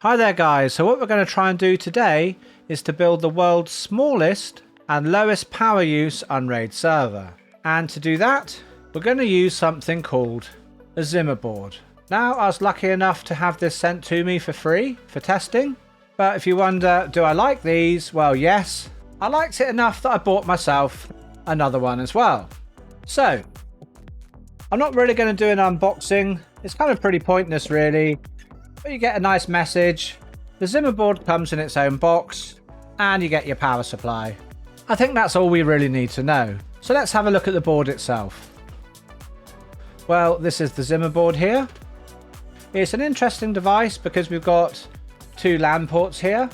Hi there guys, so what we're going to try and do today is to build the world's smallest and lowest power use Unraid server. And to do that, we're going to use something called a ZimaBoard. Now, I was lucky enough to have this sent to me for free for testing. But if you wonder, do I like these? Well, yes. I liked it enough that I bought myself another one as well. So, I'm not really going to do an unboxing. It's kind of pretty pointless really. But you get a nice message. The ZimaBoard comes in its own box and you get your power supply. I think that's all we really need to know. So let's have a look at the board itself. Well, this is the ZimaBoard here. It's an interesting device because we've got two LAN ports here.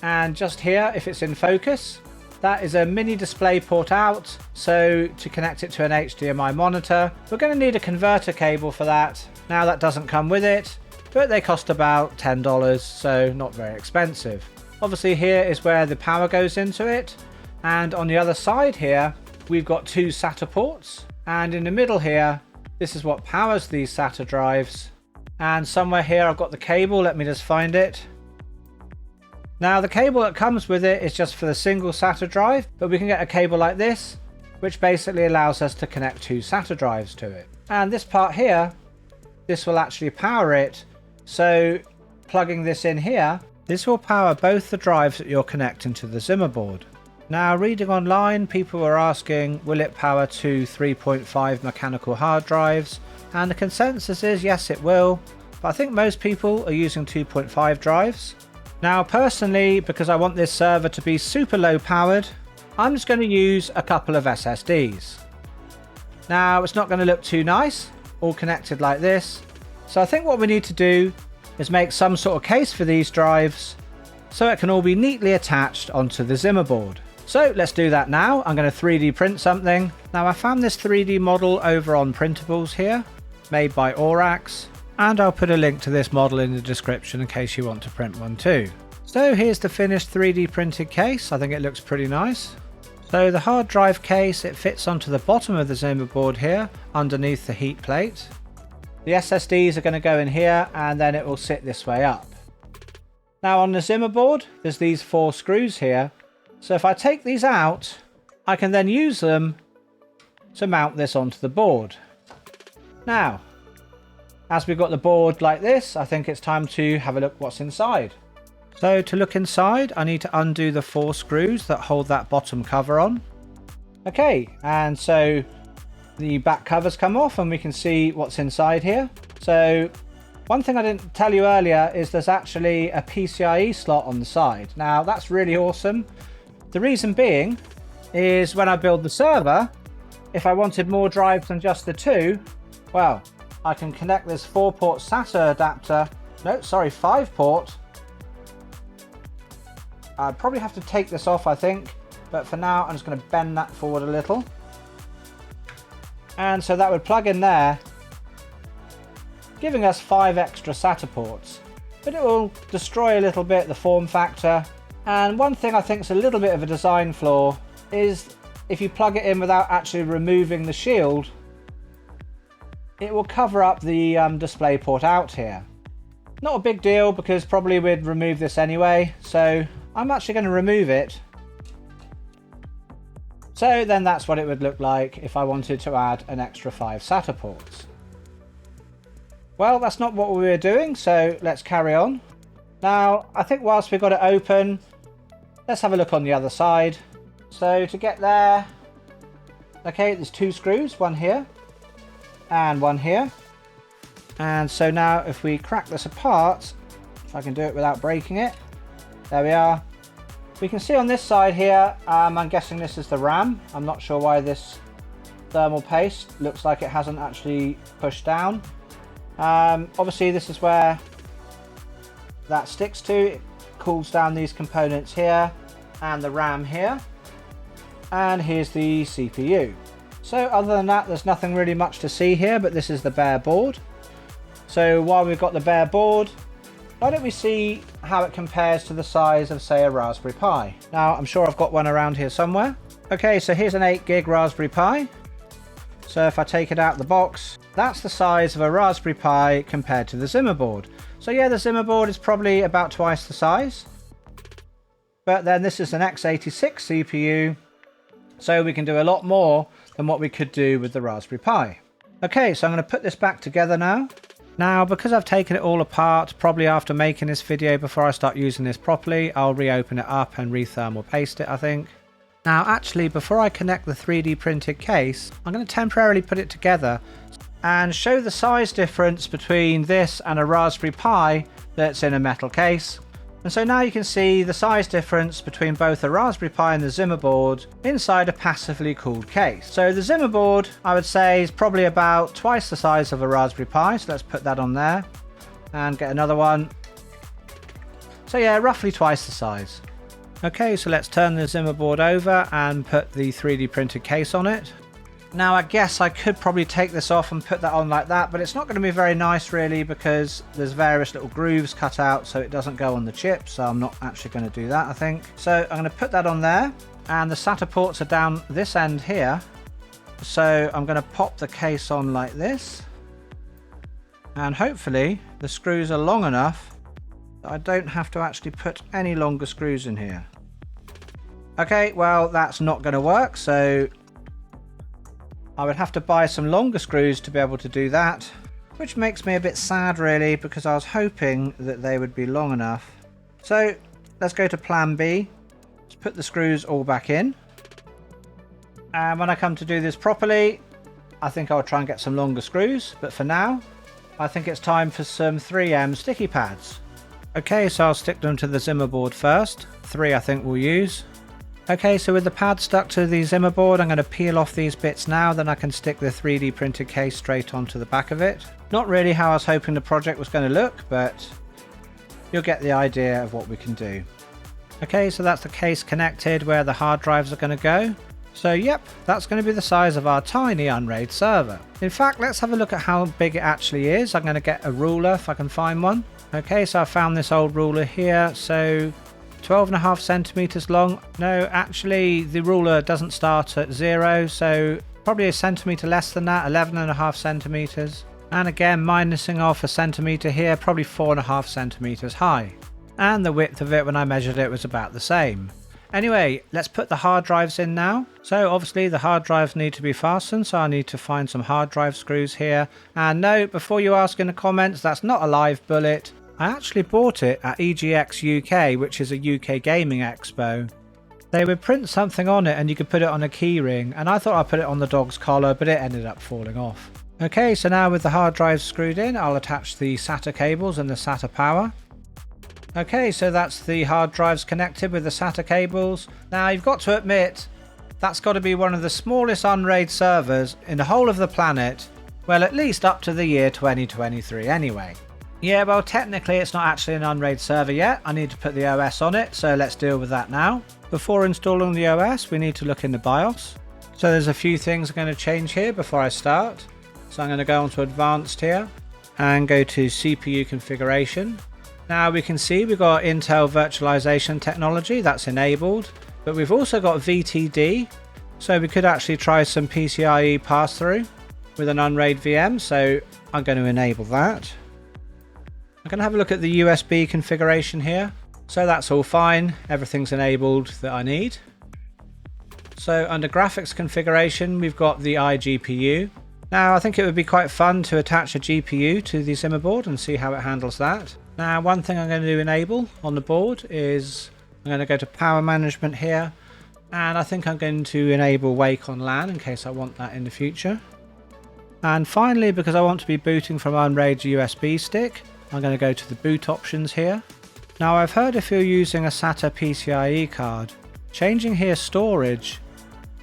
And just here, if it's in focus, that is a mini display port out. So to connect it to an HDMI monitor, we're going to need a converter cable for that. Now that doesn't come with it, but they cost about $10, so not very expensive. Obviously here is where the power goes into it. And on the other side here, we've got two SATA ports. And in the middle here, this is what powers these SATA drives. And somewhere here I've got the cable, let me just find it. Now the cable that comes with it is just for the single SATA drive, but we can get a cable like this, which basically allows us to connect two SATA drives to it. And this part here, this will actually power it. So plugging this in here, this will power both the drives that you're connecting to the ZimaBoard. Now reading online, people were asking, will it power two 3.5 mechanical hard drives? And the consensus is yes, it will. But I think most people are using 2.5 drives. Now personally, because I want this server to be super low powered, I'm just going to use a couple of SSDs. Now it's not going to look too nice, all connected like this. So I think what we need to do is make some sort of case for these drives so it can all be neatly attached onto the ZimaBoard. So let's do that now. I'm going to 3D print something. Now I found this 3D model over on Printables here, made by Orax, and I'll put a link to this model in the description in case you want to print one too. So here's the finished 3D printed case. I think it looks pretty nice. So the hard drive case, it fits onto the bottom of the ZimaBoard here, underneath the heat plate. The SSDs are going to go in here and then it will sit this way up. Now on the ZimaBoard, there's these 4 screws here. So if I take these out, I can then use them to mount this onto the board. Now, as we've got the board like this, I think it's time to have a look what's inside. So to look inside, I need to undo the 4 screws that hold that bottom cover on. Okay, and so the back covers come off and we can see what's inside here. So one thing I didn't tell you earlier is there's actually a PCIe slot on the side. Now that's really awesome. The reason being is when I build the server, if I wanted more drives than just the 2, well, I can connect this 4-port SATA adapter. No, sorry, 5-port. I'd probably have to take this off, I think. But for now, I'm just going to bend that forward a little. And so that would plug in there, giving us 5 extra SATA ports. But it will destroy a little bit the form factor. And one thing I think is a little bit of a design flaw is if you plug it in without actually removing the shield, it will cover up the display port out here. Not a big deal because probably we'd remove this anyway. So I'm actually going to remove it. So then that's what it would look like if I wanted to add an extra 5 SATA ports. Well, that's not what we were doing, so let's carry on. Now, I think whilst we've got it open, let's have a look on the other side. So to get there, okay, there's 2 screws, one here and one here. And so now if we crack this apart, if I can do it without breaking it, there we are. We can see on this side here, I'm guessing this is the RAM. I'm not sure why this thermal paste looks like it hasn't actually pushed down. Obviously this is where that sticks to. It cools down these components here and the RAM here. And here's the CPU. So other than that, there's nothing really much to see here, but this is the bare board. So while we've got the bare board, why don't we see how it compares to the size of, say, a Raspberry Pi. Now, I'm sure I've got one around here somewhere. Okay, so here's an 8 gig Raspberry Pi. So if I take it out of the box, that's the size of a Raspberry Pi compared to the ZimaBoard. So yeah, the ZimaBoard is probably about twice the size. But then this is an x86 CPU, so we can do a lot more than what we could do with the Raspberry Pi. Okay, so I'm going to put this back together now. Now, because I've taken it all apart, probably after making this video before I start using this properly, I'll reopen it up and re-thermal paste it, I think. Now, actually, before I connect the 3D printed case, I'm going to temporarily put it together and show the size difference between this and a Raspberry Pi that's in a metal case. And so now you can see the size difference between both the Raspberry Pi and the ZimaBoard inside a passively cooled case. So the ZimaBoard, I would say, is probably about twice the size of a Raspberry Pi. So let's put that on there and get another one. So yeah, roughly twice the size. Okay, so let's turn the ZimaBoard over and put the 3D printed case on it. Now, I guess I could probably take this off and put that on like that, but it's not going to be very nice really, because there's various little grooves cut out so it doesn't go on the chip, so I'm not actually going to do that, I think. So I'm going to put that on there, and the SATA ports are down this end here. So I'm going to pop the case on like this, and hopefully the screws are long enough that I don't have to actually put any longer screws in here. Okay, well, that's not going to work, so I would have to buy some longer screws to be able to do that, which makes me a bit sad really, because I was hoping that they would be long enough. So let's go to plan B. Let's put the screws all back in. And when I come to do this properly, I think I'll try and get some longer screws. But for now, I think it's time for some 3M sticky pads. Okay, so I'll stick them to the ZimaBoard first. 3 I think we'll use. Okay, so with the pad stuck to the ZimaBoard, I'm going to peel off these bits now, then I can stick the 3D printed case straight onto the back of it. Not really how I was hoping the project was going to look, but you'll get the idea of what we can do. Okay, so that's the case connected where the hard drives are going to go. So yep, that's going to be the size of our tiny Unraid server. In fact, let's have a look at how big it actually is. I'm going to get a ruler if I can find one. Okay, so I found this old ruler here, so 12.5 centimeters long. No, actually the ruler doesn't start at 0, so probably a centimeter less than that, 11.5 centimeters. And again, minusing off a centimeter here, probably 4.5 centimeters high. And the width of it when I measured it was about the same. Anyway, let's put the hard drives in now. So obviously the hard drives need to be fastened, so I need to find some hard drive screws here. And no, before you ask in the comments, that's not a live bullet. I actually bought it at EGX UK, which is a UK gaming expo. They would print something on it and you could put it on a keyring, and I thought I'd put it on the dog's collar, but it ended up falling off. Okay, so now with the hard drive screwed in, I'll attach the SATA cables and the SATA power. Okay, so that's the hard drives connected with the SATA cables. Now you've got to admit, that's got to be one of the smallest Unraid servers in the whole of the planet. Well, at least up to the year 2023 anyway. Yeah, well, technically it's not actually an Unraid server yet. I need to put the OS on it, so let's deal with that now. Before installing the OS, we need to look in the BIOS. So there's a few things I'm going to change here before I start. So I'm going to go on to Advanced here and go to CPU configuration. Now we can see we've got Intel virtualization technology, that's enabled, but we've also got VTD, so we could actually try some PCIe pass-through with an Unraid VM, so I'm going to enable that. I'm going to have a look at the USB configuration here. So that's all fine, everything's enabled that I need. So under graphics configuration, we've got the iGPU. Now I think it would be quite fun to attach a GPU to the ZimaBoard and see how it handles that. Now one thing I'm going to enable on the board is I'm going to go to power management here, and I think I'm going to enable Wake on LAN in case I want that in the future. And finally, because I want to be booting from Unraid's USB stick, I'm going to go to the boot options here. Now I've heard if you're using a SATA PCIe card, changing here storage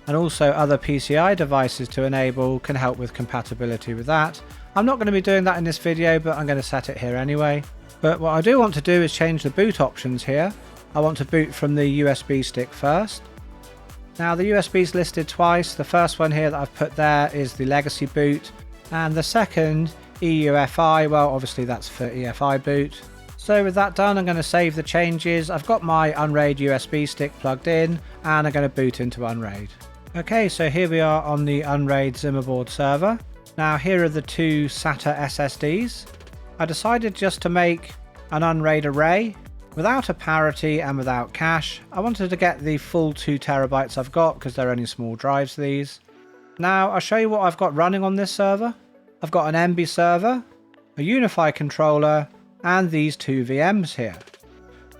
and also other PCI devices to enable can help with compatibility with that. I'm not going to be doing that in this video, but I'm going to set it here anyway. But what I do want to do is change the boot options here. I want to boot from the USB stick first. Now the USB is listed twice. The first one here that I've put there is the legacy boot, and the second EUFI, well obviously that's for EFI boot. So with that done, I'm going to save the changes. I've got my Unraid USB stick plugged in and I'm going to boot into Unraid. Okay, so here we are on the Unraid ZimaBoard server. Now here are the two SATA SSDs. I decided just to make an Unraid array without a parity and without cache. I wanted to get the full 2 terabytes I've got because they're only small drives, these. Now I'll show you what I've got running on this server. I've got an Emby server, a Unify controller, and these 2 VMs here.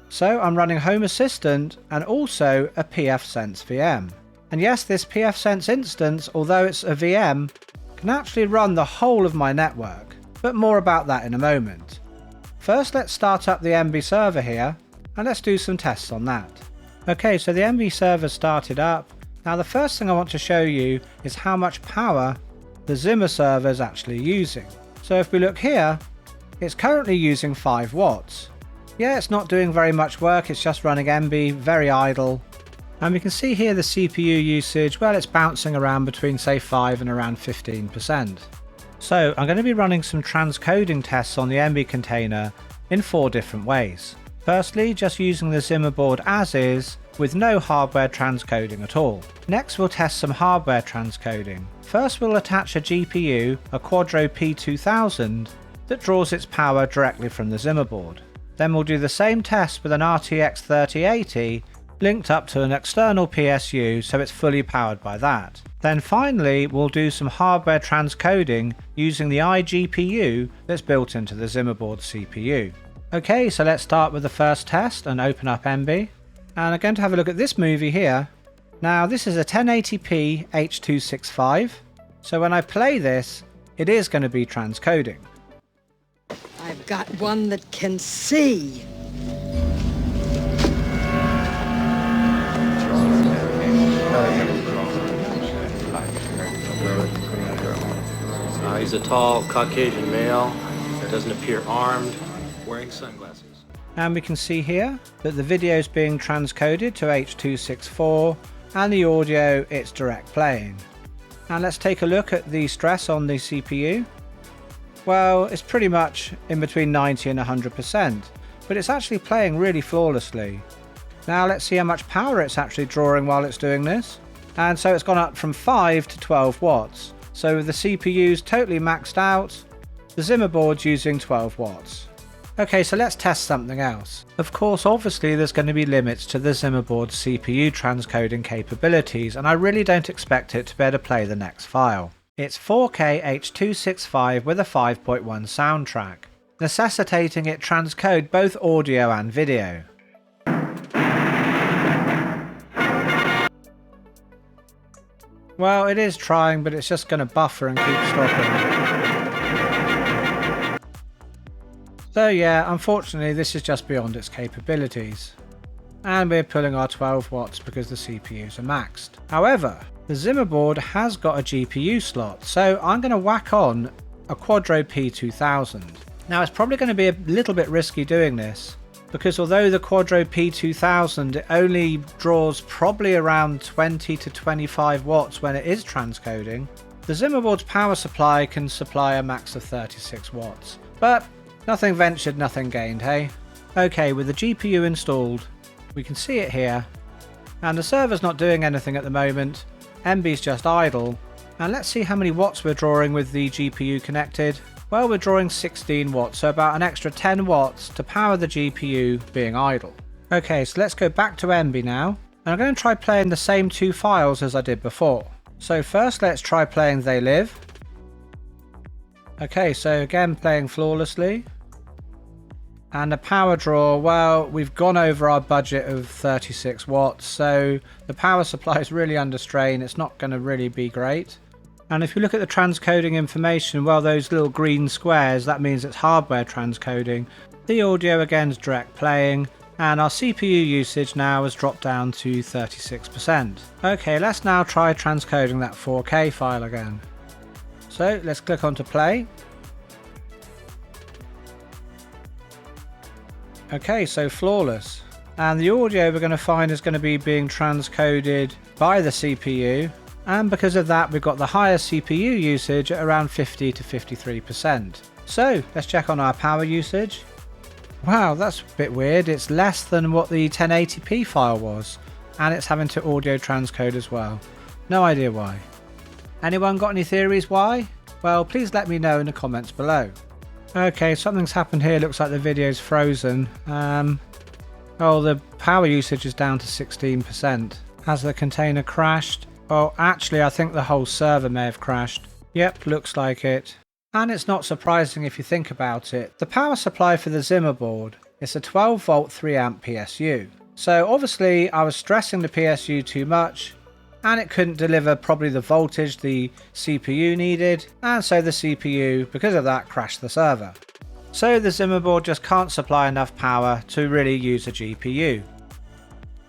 So I'm running Home Assistant and also a pfSense VM. And yes, this pfSense instance, although it's a VM, can actually run the whole of my network, but more about that in a moment. First, let's start up the Emby server here, and let's do some tests on that. Okay, so the Emby server started up. Now the first thing I want to show you is how much power the Zima server is actually using. So if we look here, it's currently using 5 watts. Yeah, it's not doing very much work, it's just running Emby, very idle. And we can see here the CPU usage, well, it's bouncing around between say 5 and around 15%. So I'm going to be running some transcoding tests on the Emby container in 4 different ways. Firstly, just using the ZimaBoard as is, with no hardware transcoding at all. Next, we'll test some hardware transcoding. First, we'll attach a GPU, a Quadro P2000, that draws its power directly from the ZimaBoard. Then we'll do the same test with an RTX 3080 linked up to an external PSU so it's fully powered by that. Then finally we'll do some hardware transcoding using the iGPU that's built into the ZimaBoard CPU. Okay, so let's start with the first test and open up Emby. And I'm going to have a look at this movie here. Now this is a 1080p H.265, so when I play this, it is going to be transcoding. I've got one that can see. He's a tall Caucasian male, doesn't appear armed, wearing sunglasses. And we can see here that the video is being transcoded to H.264 and the audio, it's direct playing. And let's take a look at the stress on the CPU. Well, it's pretty much in between 90 and 100%, but it's actually playing really flawlessly. Now let's see how much power it's actually drawing while it's doing this. And so it's gone up from 5 to 12 watts. So the CPU's totally maxed out, the ZimaBoard's using 12 watts. Okay, so let's test something else. Of course, obviously there's going to be limits to the ZimaBoard CPU transcoding capabilities, and I really don't expect it to be able to play the next file. It's 4K H.265 with a 5.1 soundtrack, necessitating it transcode both audio and video. Well, it is trying, but it's just going to buffer and keep stopping. So yeah, unfortunately this is just beyond its capabilities. And we're pulling our 12 watts because the CPUs are maxed. However, the ZimaBoard has got a GPU slot, so I'm going to whack on a Quadro P2000. Now it's probably going to be a little bit risky doing this, because although the Quadro P2000 it only draws probably around 20 to 25 watts when it is transcoding, the ZimaBoard's power supply can supply a max of 36 watts. But nothing ventured, nothing gained, hey? Okay, with the GPU installed, we can see it here, and the server's not doing anything at the moment, Emby's just idle, and let's see how many watts we're drawing with the GPU connected. Well, we're drawing 16 watts, so about an extra 10 watts to power the GPU being idle. Okay, so let's go back to Emby now, and I'm going to try playing the same 2 files as I did before. So first let's try playing They Live. Okay, so again playing flawlessly. And the power draw, well, we've gone over our budget of 36 watts, so the power supply is really under strain, it's not going to really be great. And if you look at the transcoding information, well, those little green squares, that means it's hardware transcoding. The audio again is direct playing, and our CPU usage now has dropped down to 36%. Okay, let's now try transcoding that 4K file again. So let's click on to play. Okay, so flawless. And the audio we're going to find is going to be being transcoded by the CPU, and because of that we've got the higher CPU usage at around 50 to 53%. So let's check on our power usage. Wow, that's a bit weird, it's less than what the 1080p file was, and it's having to audio transcode as well. No idea why. Anyone got any theories why? Well, please let me know in the comments below. Okay, something's happened here. Looks like the video's frozen. Oh, the power usage is down to 16%. Has the container crashed? Oh, actually, I think the whole server may have crashed. Yep, looks like it. And it's not surprising if you think about it. The power supply for the ZimaBoard is a 12 volt 3 amp PSU. So obviously I was stressing the PSU too much and it couldn't deliver probably the voltage the CPU needed, and so the CPU, because of that, crashed the server. So the ZimaBoard just can't supply enough power to really use a GPU.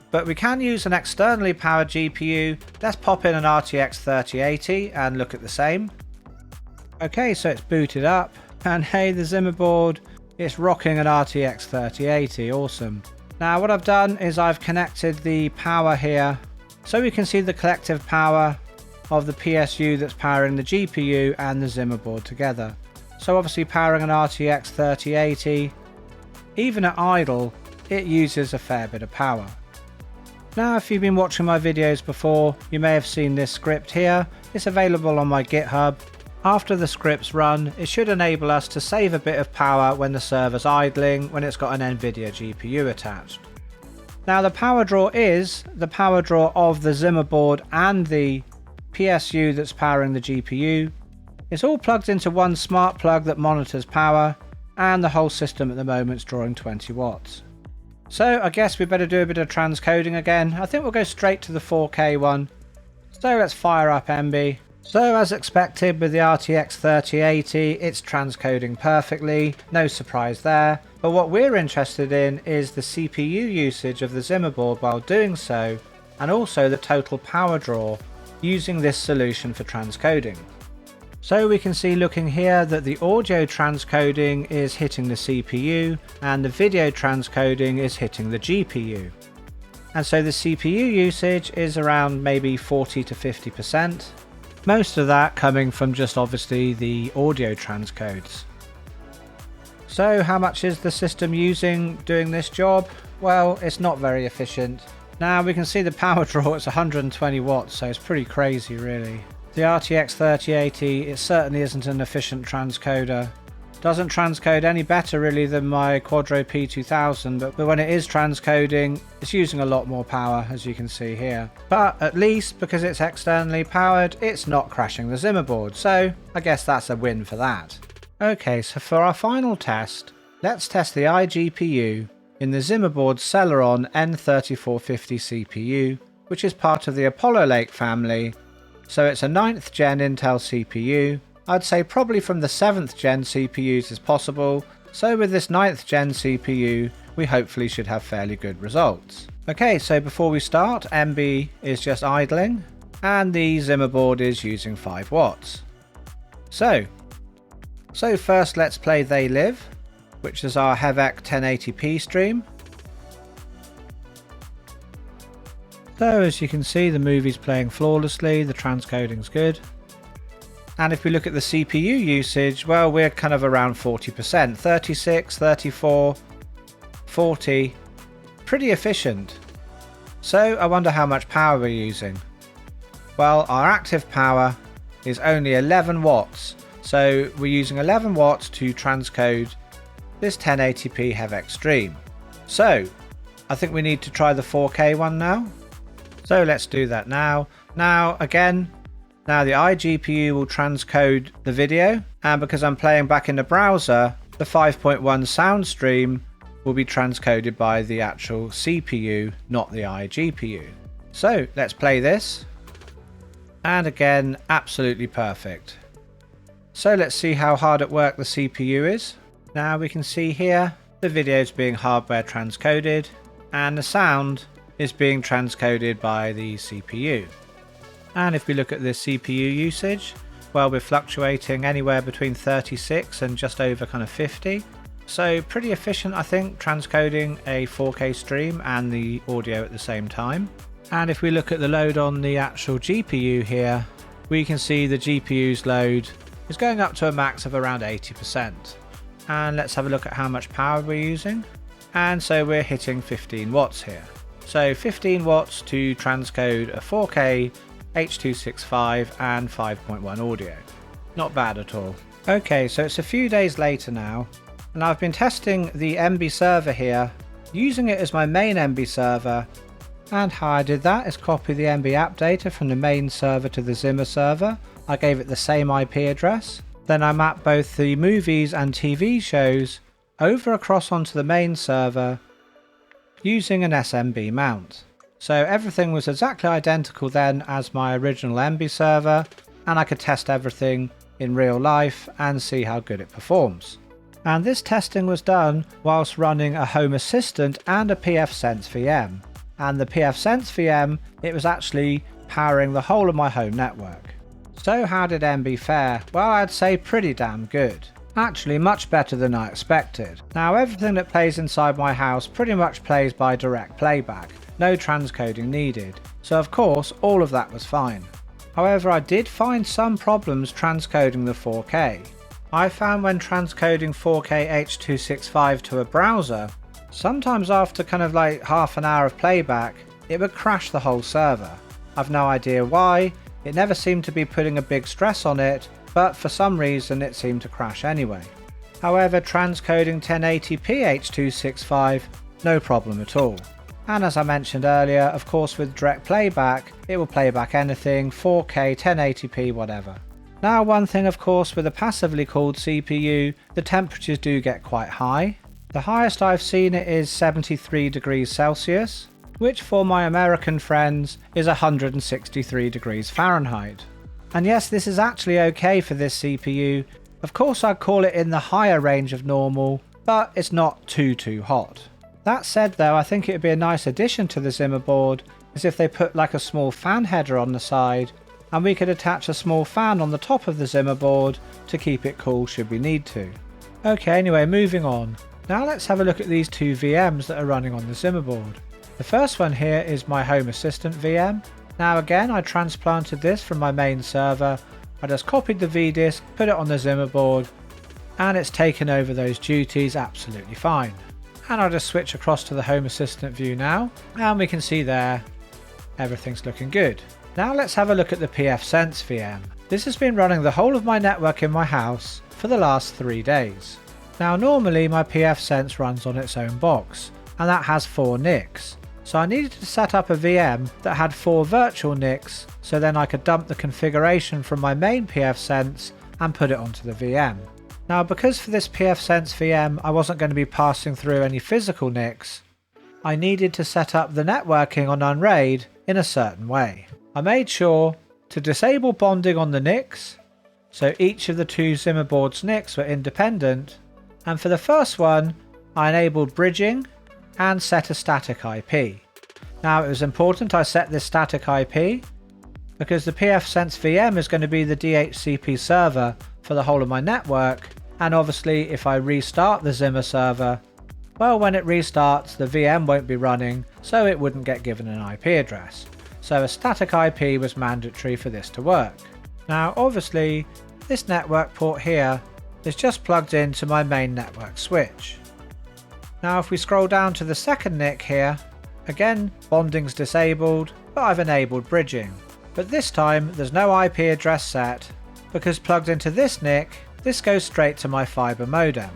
But we can use an externally powered GPU. Let's pop in an RTX 3080 and look at the same. Okay, so it's booted up, and hey, the ZimaBoard is rocking an RTX 3080, awesome. Now what I've done is I've connected the power here, so we can see the collective power of the PSU that's powering the GPU and the ZimaBoard together. So obviously powering an RTX 3080, even at idle, it uses a fair bit of power. Now if you've been watching my videos before, you may have seen this script here. It's available on my GitHub. After the scripts run, it should enable us to save a bit of power when the server's idling, when it's got an NVIDIA GPU attached. Now the power draw is the power draw of the ZimaBoard and the PSU that's powering the GPU. It's all plugged into one smart plug that monitors power, and the whole system at the moment is drawing 20 watts. So I guess we better do a bit of transcoding again. I think we'll go straight to the 4K one. So let's fire up Emby. So as expected with the RTX 3080, it's transcoding perfectly, no surprise there. But what we're interested in is the CPU usage of the ZimaBoard while doing so, and also the total power draw using this solution for transcoding. So we can see looking here that the audio transcoding is hitting the CPU and the video transcoding is hitting the GPU. And so the CPU usage is around maybe 40 to 50%. Most of that coming from just obviously the audio transcodes. So how much is the system using doing this job? Well, it's not very efficient. Now we can see the power draw, it's 120 watts, so it's pretty crazy really. The RTX 3080, it certainly isn't an efficient transcoder. Doesn't transcode any better really than my Quadro P2000, but when it is transcoding, it's using a lot more power, as you can see here. But at least, because it's externally powered, it's not crashing the ZimaBoard, so I guess that's a win for that. Okay, so for our final test, let's test the iGPU in the ZimaBoard Celeron N3450 CPU, which is part of the Apollo Lake family. So it's a 9th gen Intel CPU. I'd say probably from the 7th gen CPUs is possible, so with this 9th gen CPU we hopefully should have fairly good results. Okay, so before we start, Emby is just idling and the ZimaBoard is using 5 watts. So first let's play They Live, which is our HEVEC 1080p stream. So as you can see, the movie's playing flawlessly, the transcoding's good. And if we look at the CPU usage, well, we're kind of around 40%, 36, 34, 40, pretty efficient. So I wonder how much power we're using. Well, our active power is only 11 watts, so we're using 11 watts to transcode this 1080p HEVEC stream. So I think we need to try the 4K one now. So let's do that now. Now the iGPU will transcode the video, and because I'm playing back in the browser, the 5.1 sound stream will be transcoded by the actual CPU, not the iGPU. So let's play this, and again, absolutely perfect. So let's see how hard at work the CPU is. Now we can see here the video is being hardware transcoded, and the sound is being transcoded by the CPU. And if we look at the CPU usage, well, we're fluctuating anywhere between 36 and just over kind of 50. So pretty efficient, I think, transcoding a 4K stream and the audio at the same time. And if we look at the load on the actual GPU here, we can see the GPU's load is going up to a max of around 80%. And let's have a look at how much power we're using. And so we're hitting 15 watts here. So 15 watts to transcode a 4K H.265 and 5.1 audio. Not bad at all. Okay, so it's a few days later now, and I've been testing the Emby server here, using it as my main Emby server, and how I did that is copy the Emby app data from the main server to the Zima server. I gave it the same IP address, then I mapped both the movies and TV shows over across onto the main server using an SMB mount. So everything was exactly identical then as my original Emby server, and I could test everything in real life and see how good it performs. And this testing was done whilst running a Home Assistant and a pfSense VM. And the pfSense VM, it was actually powering the whole of my home network. So how did Emby fare? Well, I'd say pretty damn good. Actually much better than I expected. Now everything that plays inside my house pretty much plays by direct playback, no transcoding needed. So of course all of that was fine. However, I did find some problems transcoding the 4K. I found when transcoding 4K H.265 to a browser, sometimes after kind of like half an hour of playback, it would crash the whole server. I've no idea why, it never seemed to be putting a big stress on it, but for some reason it seemed to crash anyway. However, transcoding 1080p H.265, no problem at all. And as I mentioned earlier, of course with direct playback, it will play back anything, 4K, 1080p, whatever. Now one thing of course with a passively cooled CPU, the temperatures do get quite high. The highest I've seen it is 73 degrees Celsius, which for my American friends is 163 degrees Fahrenheit. And yes, this is actually okay for this CPU. Of course I'd call it in the higher range of normal, but it's not too hot. That said though, I think it would be a nice addition to the ZimaBoard is if they put like a small fan header on the side, and we could attach a small fan on the top of the ZimaBoard to keep it cool should we need to. Okay, anyway, moving on. Now let's have a look at these two VMs that are running on the ZimaBoard. The first one here is my Home Assistant VM. Now again, I transplanted this from my main server. I just copied the VDisk, put it on the ZimaBoard, and it's taken over those duties absolutely fine. And I'll just switch across to the Home Assistant view now, and we can see there everything's looking good. Now let's have a look at the pfSense VM. This has been running the whole of my network in my house for the last 3 days. Now normally my pfSense runs on its own box, and that has 4 NICs. So I needed to set up a VM that had 4 virtual NICs, so then I could dump the configuration from my main pfSense and put it onto the VM. Now because for this pfSense VM I wasn't going to be passing through any physical NICs, I needed to set up the networking on Unraid in a certain way. I made sure to disable bonding on the NICs, so each of the 2 ZimaBoard's NICs were independent, and for the first one I enabled bridging and set a static IP. Now it was important I set this static IP because the pfSense VM is going to be the DHCP server for the whole of my network, and obviously if I restart the Zima server, well, when it restarts the VM won't be running, so it wouldn't get given an IP address. So a static IP was mandatory for this to work. Now obviously this network port here is just plugged into my main network switch. Now if we scroll down to the second NIC here, again bonding's disabled, but I've enabled bridging. But this time there's no IP address set, because plugged into this NIC, this goes straight to my fiber modem.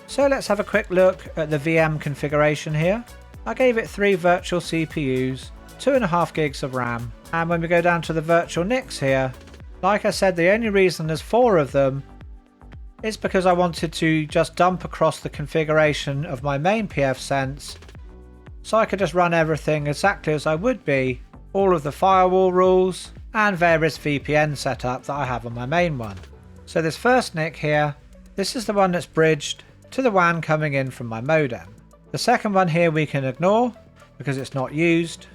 So let's have a quick look at the VM configuration here. I gave it 3 virtual CPUs, 2.5 gigs of RAM, and when we go down to the virtual NICs here, like I said, the only reason there's 4 of them is because I wanted to just dump across the configuration of my main pfSense, so I could just run everything exactly as I would be, all of the firewall rules and various VPN setup that I have on my main one. So this first NIC here, this is the one that's bridged to the WAN coming in from my modem. The second one here we can ignore because it's not used.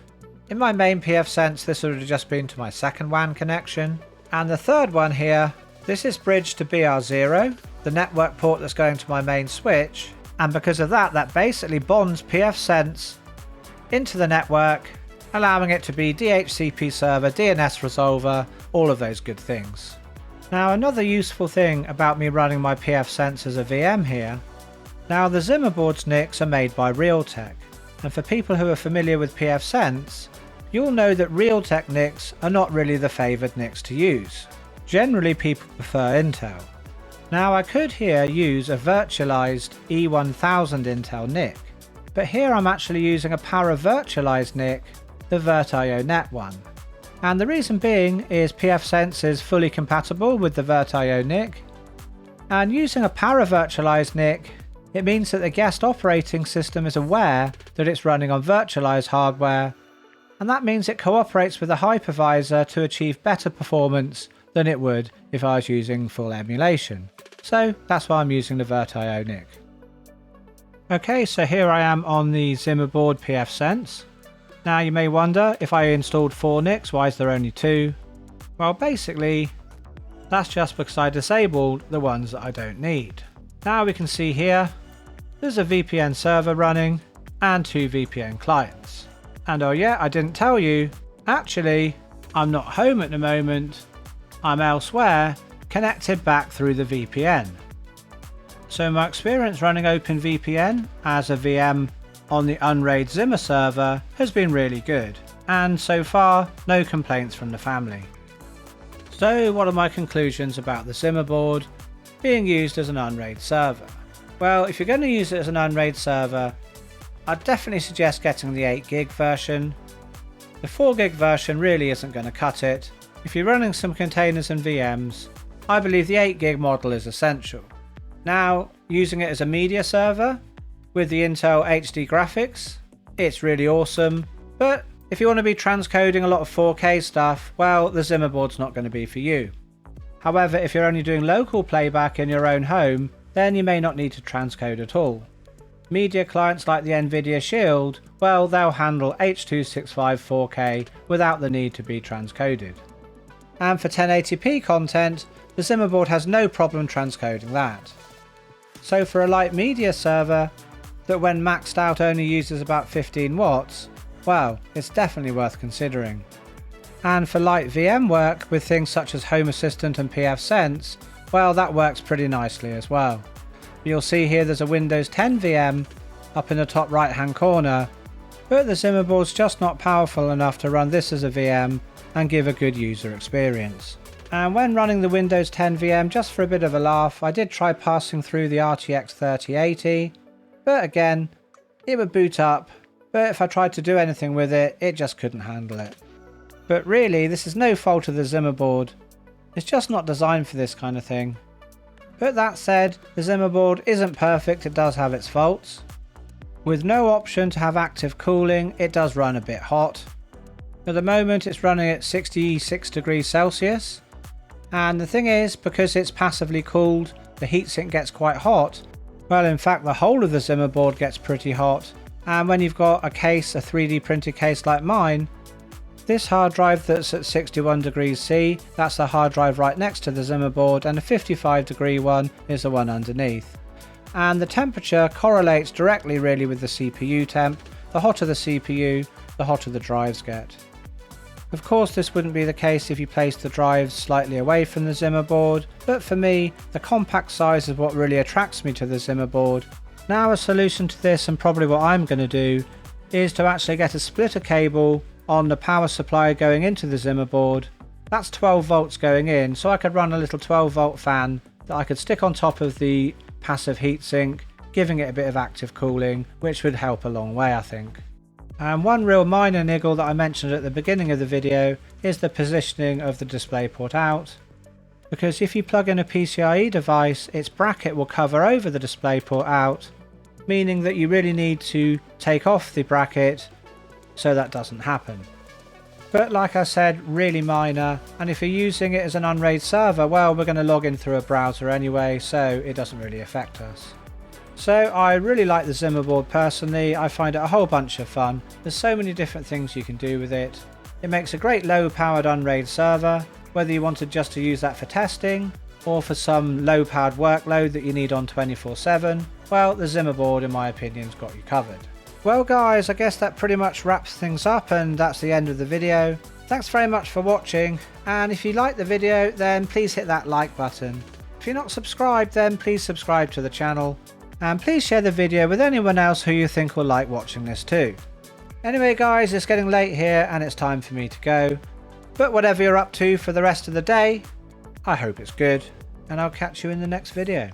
In my main pfSense this would have just been to my second WAN connection. And the third one here, this is bridged to BR0, the network port that's going to my main switch, and because of that, that basically bonds pfSense into the network, allowing it to be DHCP server, DNS resolver, all of those good things. Now another useful thing about me running my pfSense as a VM here, now the ZimaBoard's NICs are made by Realtek, and for people who are familiar with pfSense, you'll know that Realtek NICs are not really the favoured NICs to use. Generally people prefer Intel. Now I could here use a virtualized E1000 Intel NIC, but here I'm actually using a para-virtualized NIC, the VirtIO Net one. And the reason being is pfSense is fully compatible with the VirtIO NIC, and using a para-virtualized NIC, it means that the guest operating system is aware that it's running on virtualized hardware, and that means it cooperates with the hypervisor to achieve better performance than it would if I was using full emulation. So that's why I'm using the VirtIO NIC. Okay, so here I am on the ZimaBoard pfSense. Now you may wonder, if I installed 4 NICs, why is there only 2? Well, basically, that's just because I disabled the ones that I don't need. Now we can see here, there's a VPN server running and 2 VPN clients. And oh yeah, I didn't tell you, actually, I'm not home at the moment, I'm elsewhere, connected back through the VPN. So my experience running openvpn as a VM on the Unraid Zima server has been really good, and so far no complaints from the family. So what are my conclusions about the ZimaBoard being used as an Unraid server? Well, if you're going to use it as an Unraid server, I'd definitely suggest getting the 8GB version. The 4GB version really isn't going to cut it. If you're running some containers and VMs, I believe the 8GB model is essential. Now, using it as a media server with the Intel HD graphics, it's really awesome, but if you want to be transcoding a lot of 4K stuff, well, the ZimaBoard's not going to be for you. However, if you're only doing local playback in your own home, then you may not need to transcode at all. Media clients like the Nvidia Shield, well, they'll handle H.265 4K without the need to be transcoded. And for 1080p content, the ZimaBoard has no problem transcoding that. So for a light media server that when maxed out only uses about 15 watts, well, it's definitely worth considering. And for light VM work with things such as Home Assistant and pfSense, well, that works pretty nicely as well. You'll see here there's a Windows 10 VM up in the top right hand corner, but the ZimaBoard's just not powerful enough to run this as a VM and give a good user experience. And when running the Windows 10 VM, just for a bit of a laugh, I did try passing through the RTX 3080, but again, it would boot up, but if I tried to do anything with it, it just couldn't handle it. But really, this is no fault of the ZimaBoard, it's just not designed for this kind of thing. But that said, the ZimaBoard isn't perfect, it does have its faults. With no option to have active cooling, it does run a bit hot. At the moment it's running at 66 degrees Celsius, and the thing is, because it's passively cooled, the heatsink gets quite hot. Well, in fact the whole of the ZimaBoard gets pretty hot, and when you've got a case, a 3D printed case like mine, this hard drive that's at 61 degrees C, that's the hard drive right next to the ZimaBoard, and a 55 degree one is the one underneath. And the temperature correlates directly really with the CPU temp. The hotter the CPU, the hotter the drives get. Of course this wouldn't be the case if you placed the drives slightly away from the ZimaBoard, but for me, the compact size is what really attracts me to the ZimaBoard. Now a solution to this, and probably what I'm going to do, is to actually get a splitter cable on the power supply going into the ZimaBoard. That's 12 volts going in, so I could run a little 12 volt fan that I could stick on top of the passive heatsink, giving it a bit of active cooling, which would help a long way I think. And one real minor niggle that I mentioned at the beginning of the video is the positioning of the DisplayPort out, because if you plug in a PCIe device, its bracket will cover over the DisplayPort out, meaning that you really need to take off the bracket so that doesn't happen. But like I said, really minor, and if you're using it as an Unraid server, well, we're going to log in through a browser anyway, so it doesn't really affect us. So I really like the ZimaBoard personally, I find it a whole bunch of fun. There's so many different things you can do with it. It makes a great low powered Unraid server, whether you wanted just to use that for testing, or for some low powered workload that you need on 24/7, well, the ZimaBoard in my opinion has got you covered. Well guys, I guess that pretty much wraps things up, and that's the end of the video. Thanks very much for watching, and if you liked the video then please hit that like button. If you're not subscribed then please subscribe to the channel, and please share the video with anyone else who you think will like watching this too. Anyway guys, it's getting late here and it's time for me to go, but whatever you're up to for the rest of the day, I hope it's good. and I'll catch you in the next video.